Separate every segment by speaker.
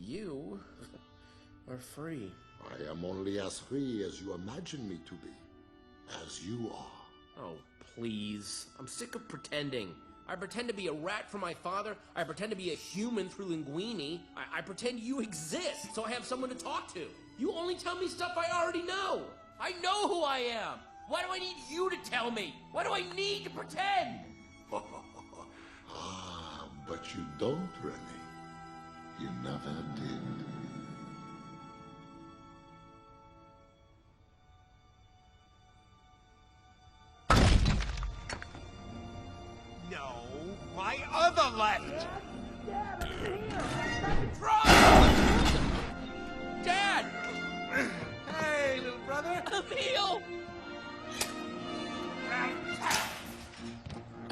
Speaker 1: You are free.
Speaker 2: I am only as free as you imagine me to be. As you are.
Speaker 1: Oh, please. I'm sick of pretending. I pretend to be a rat for my father. I pretend to be a human through Linguini. I pretend you exist so I have someone to talk to. You only tell me stuff I already know. I know who I am. Why do I need you to tell me? Why do I need to pretend?
Speaker 2: But you don't, Rennie. You never did.
Speaker 3: No, my other left!
Speaker 1: Dad!
Speaker 3: Hey, little brother!
Speaker 1: Emil!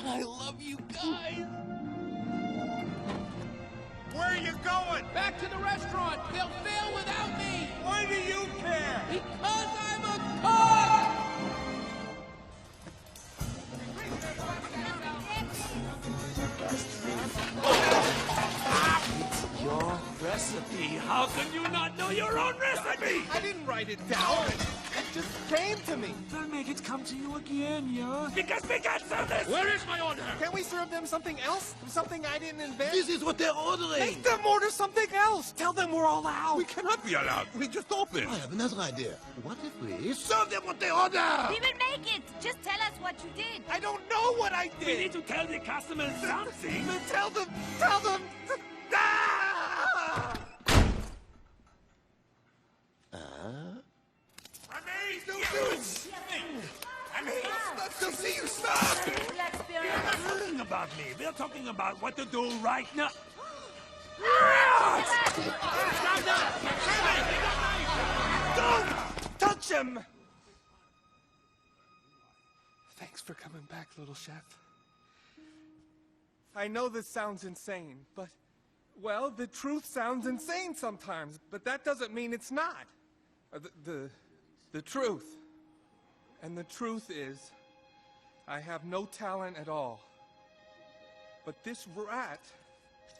Speaker 1: I love you guys!
Speaker 3: Where are you going?
Speaker 1: Back to the restaurant! They'll fail without me!
Speaker 3: Why do you care?
Speaker 1: Because I'm a cook!
Speaker 3: It's your recipe. How can you not know your own recipe? I didn't write it down. It just came to me. Then make it come to you again, yeah? Because we can't serve this!
Speaker 1: Where is my order?
Speaker 3: Can we serve them something else? Something I didn't invent?
Speaker 2: This is what they're ordering!
Speaker 3: Make them order something else! Tell them we're all out!
Speaker 2: We cannot be allowed. We just opened. I have another idea. What if we serve them what they order?
Speaker 4: We will make it! Just tell us what you did!
Speaker 3: I don't know what I did!
Speaker 5: We need to tell the customers something!
Speaker 3: Then tell them! Ah!
Speaker 5: Stop! We're not talking about me. We're talking about what to do right now.
Speaker 3: Don't touch him! Thanks for coming back, little chef. I know this sounds insane, but, well, the truth sounds insane sometimes, but that doesn't mean it's not. The truth. And the truth is, I have no talent at all. But this rat,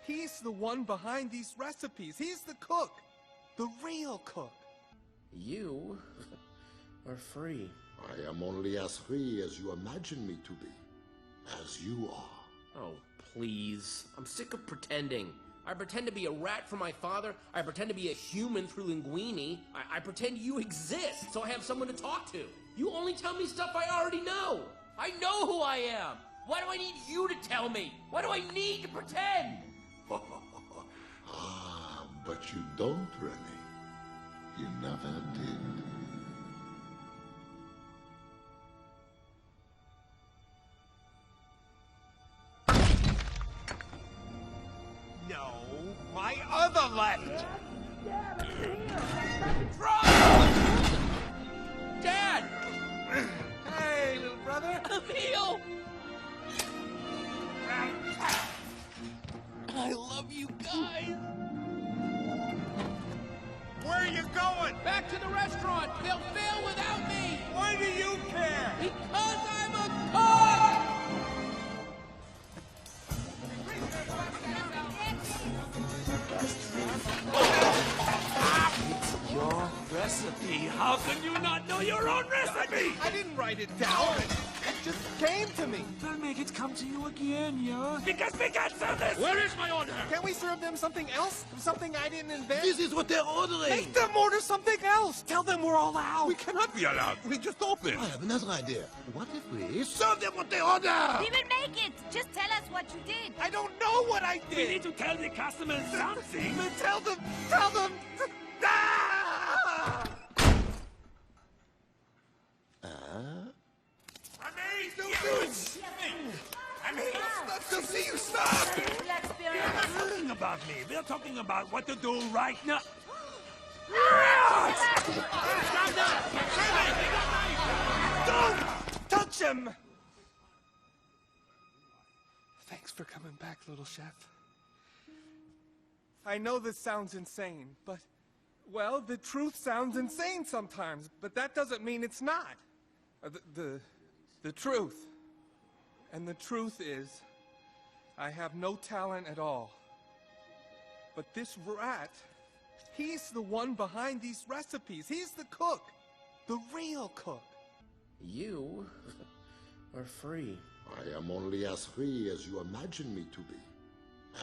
Speaker 3: he's the one behind these recipes. He's the cook. The real cook.
Speaker 1: You are free.
Speaker 2: I am only as free as you imagine me to be. As you are.
Speaker 1: Oh, please. I'm sick of pretending. I pretend to be a rat for my father. I pretend to be a human through Linguini. I pretend you exist so I have someone to talk to. You only tell me stuff I already know. I know who I am. Why do I need you to tell me? Why do I need to pretend?
Speaker 2: But you don't, Rennie. You never did.
Speaker 3: No, my other left!
Speaker 1: Dad!
Speaker 3: Hey, little brother!
Speaker 1: Emil! I love you guys!
Speaker 3: Where are you going?
Speaker 1: Back to the restaurant! They'll fail without me!
Speaker 3: Why do you care?
Speaker 1: Because I'm a cook!
Speaker 5: It's your recipe. How can you not know your own recipe?
Speaker 3: I didn't write it down. It just came to me.
Speaker 5: Then make it come to you again, yeah? Because we can't serve this!
Speaker 1: Where is my order?
Speaker 3: Can we serve them something else? Something I didn't invent?
Speaker 2: This is what they're ordering!
Speaker 3: Make them order something else! Tell them we're all out!
Speaker 2: We cannot be allowed. We just opened. I have another idea. What if we serve them what they order?
Speaker 4: We will make it! Just tell us what you did!
Speaker 3: I don't know what I
Speaker 5: We
Speaker 3: did!
Speaker 5: need to tell the customers something!
Speaker 3: Then tell them! Ah!
Speaker 5: Stop! We're not talking about me. We're talking about what to do right now.
Speaker 3: Don't touch him! Thanks for coming back, little chef. I know this sounds insane, but, well, the truth sounds insane sometimes, but that doesn't mean it's not. The truth. And the truth is, I have no talent at all. But this rat, He's the one behind these recipes. He's the cook. The real cook.
Speaker 1: You are free.
Speaker 2: I am only as free as you imagine me to be.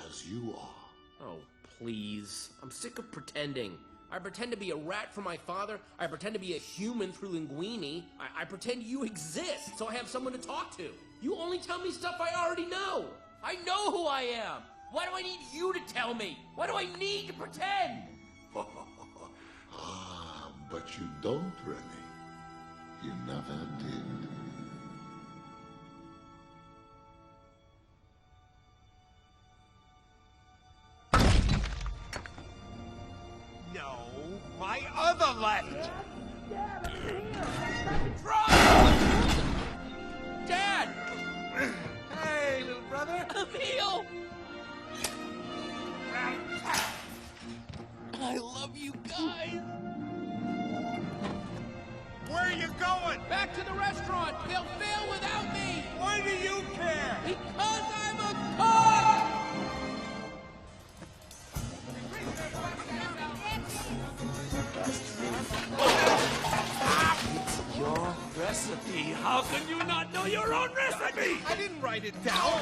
Speaker 2: As you are.
Speaker 1: Oh, please. I'm sick of pretending. I pretend to be a rat for my father. I pretend to be a human through linguini. I pretend you exist, so I have someone to talk to. You only tell me stuff I already know. I know who I am. Why do I need you to tell me? Why do I need to pretend?
Speaker 2: But you don't, Rennie. You never did.
Speaker 5: No, my other leg!
Speaker 1: Dad!
Speaker 3: Hey, little brother.
Speaker 1: Emil! I love you guys.
Speaker 5: Where are you going?
Speaker 1: Back to the restaurant. They'll fail without me.
Speaker 5: Why do you care?
Speaker 1: Because I'm a cook!
Speaker 5: Your recipe? How can you not know your own recipe?
Speaker 3: I didn't write it down.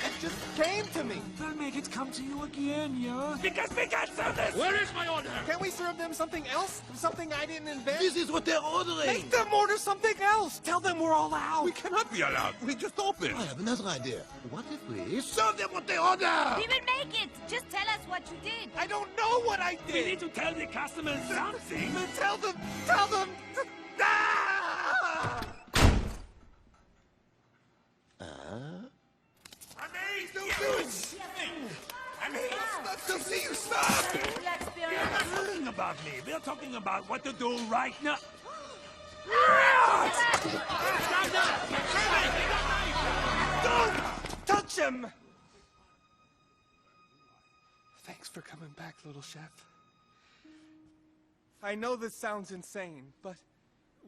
Speaker 3: It just came to me.
Speaker 5: They'll make it come to you again, yeah? Because we can't serve this!
Speaker 1: Where is my order?
Speaker 3: Can we serve them something else? Something I didn't invent?
Speaker 2: This is what they're ordering!
Speaker 3: Make them order something else. Tell them we're all out.
Speaker 5: We cannot be allowed. We just opened.
Speaker 2: I have another idea. What if we serve them what they order?
Speaker 4: We will make it. Just tell us what you did.
Speaker 3: I don't know what I
Speaker 5: We
Speaker 3: did.
Speaker 5: need to tell the customers something.
Speaker 3: Tell them. Ah!
Speaker 5: To see you stop! They're not talking about me. They're talking about what to do right now.
Speaker 3: Don't touch him! Thanks for coming back, little chef. I know this sounds insane, but,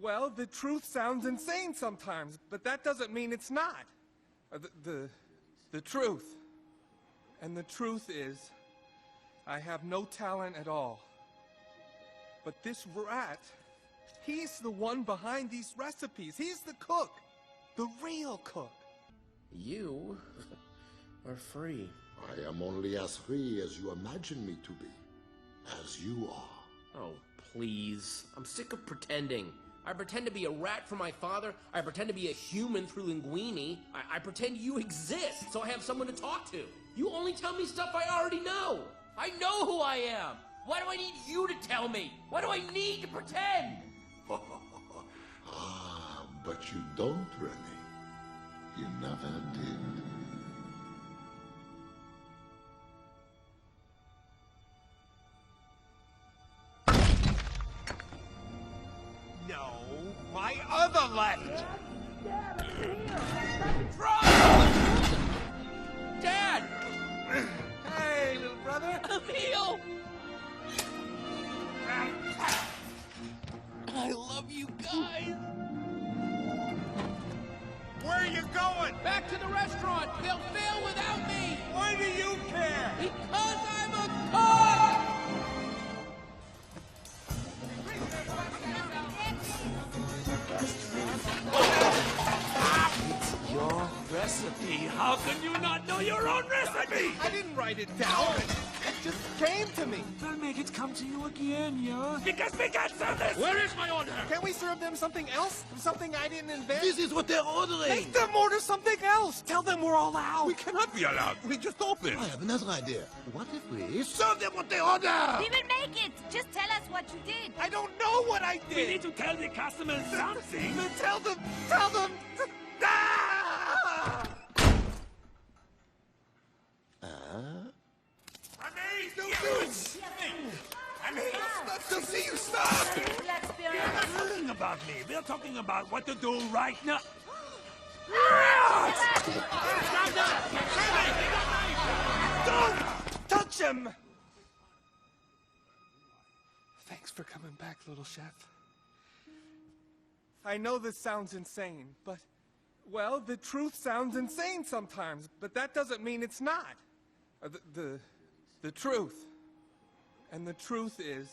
Speaker 3: well, the truth sounds insane sometimes, but that doesn't mean it's not. The truth. And the truth is, I have no talent at all. But this rat, he's the one behind these recipes. He's the cook. The real cook.
Speaker 1: You are free.
Speaker 2: I am only as free as you imagine me to be. As you are.
Speaker 1: Oh, please. I'm sick of pretending. I pretend to be a rat for my father. I pretend to be a human through linguini. I pretend you exist, so I have someone to talk to. You only tell me stuff I already know. I know who I am. Why do I need you to tell me? Why do I need to pretend?
Speaker 2: But you don't, Rennie. You never did.
Speaker 5: No, my other leg!
Speaker 1: Dad!
Speaker 3: Hey, little brother.
Speaker 1: Emil! I love you guys.
Speaker 5: Where are you going?
Speaker 1: Back to the restaurant. They'll fail without me.
Speaker 5: Why do you care?
Speaker 1: Because I'm a cook!
Speaker 5: Your recipe? How can you not know your own recipe?
Speaker 3: I didn't write it down. It just came to me.
Speaker 5: They'll make it come to you again, yeah? Because we can't serve this!
Speaker 1: Where is my order?
Speaker 3: Can we serve them something else? Something I didn't invent?
Speaker 2: This is what they're ordering!
Speaker 3: Make them order something else. Tell them we're all out.
Speaker 5: We cannot be allowed. We just opened.
Speaker 2: I have another idea. What if we serve them what they order?
Speaker 4: We will make it. Just tell us what you did.
Speaker 3: I don't know what I
Speaker 5: We
Speaker 3: did.
Speaker 5: need to tell the customers something.
Speaker 3: Tell them. Ah!
Speaker 5: To see you stop! They're not talking about me. They're talking about what to do right now.
Speaker 3: Don't touch him! Thanks for coming back, little chef. I know this sounds insane, but, well, the truth sounds insane sometimes, but that doesn't mean it's not. The truth. And the truth is,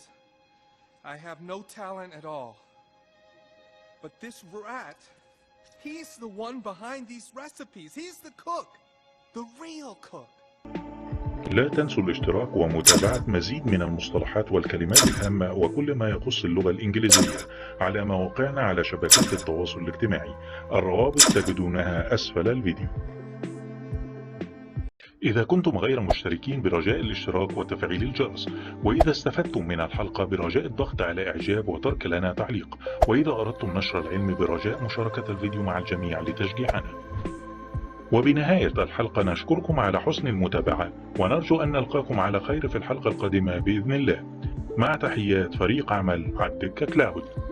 Speaker 3: I have no talent at all. But this rat, he's the one behind these recipes. He's the cook, the real cook.
Speaker 6: لا تنسوا الاشتراك ومتابعة مزيد من المصطلحات والكلمات الهامة وكل ما يخص اللغة الإنجليزية على مواقعنا على شبكات التواصل الاجتماعي. الروابط تجدونها أسفل الفيديو. إذا كنتم غير مشتركين برجاء الاشتراك وتفعيل الجرس، وإذا استفدتم من الحلقة برجاء الضغط على إعجاب وترك لنا تعليق، وإذا أردتم نشر العلم برجاء مشاركة الفيديو مع الجميع لتشجيعنا. وبنهاية الحلقة نشكركم على حسن المتابعة ونرجو أن نلقاكم على خير في الحلقة القادمة بإذن الله. مع تحيات فريق عمل الدكة كلاود.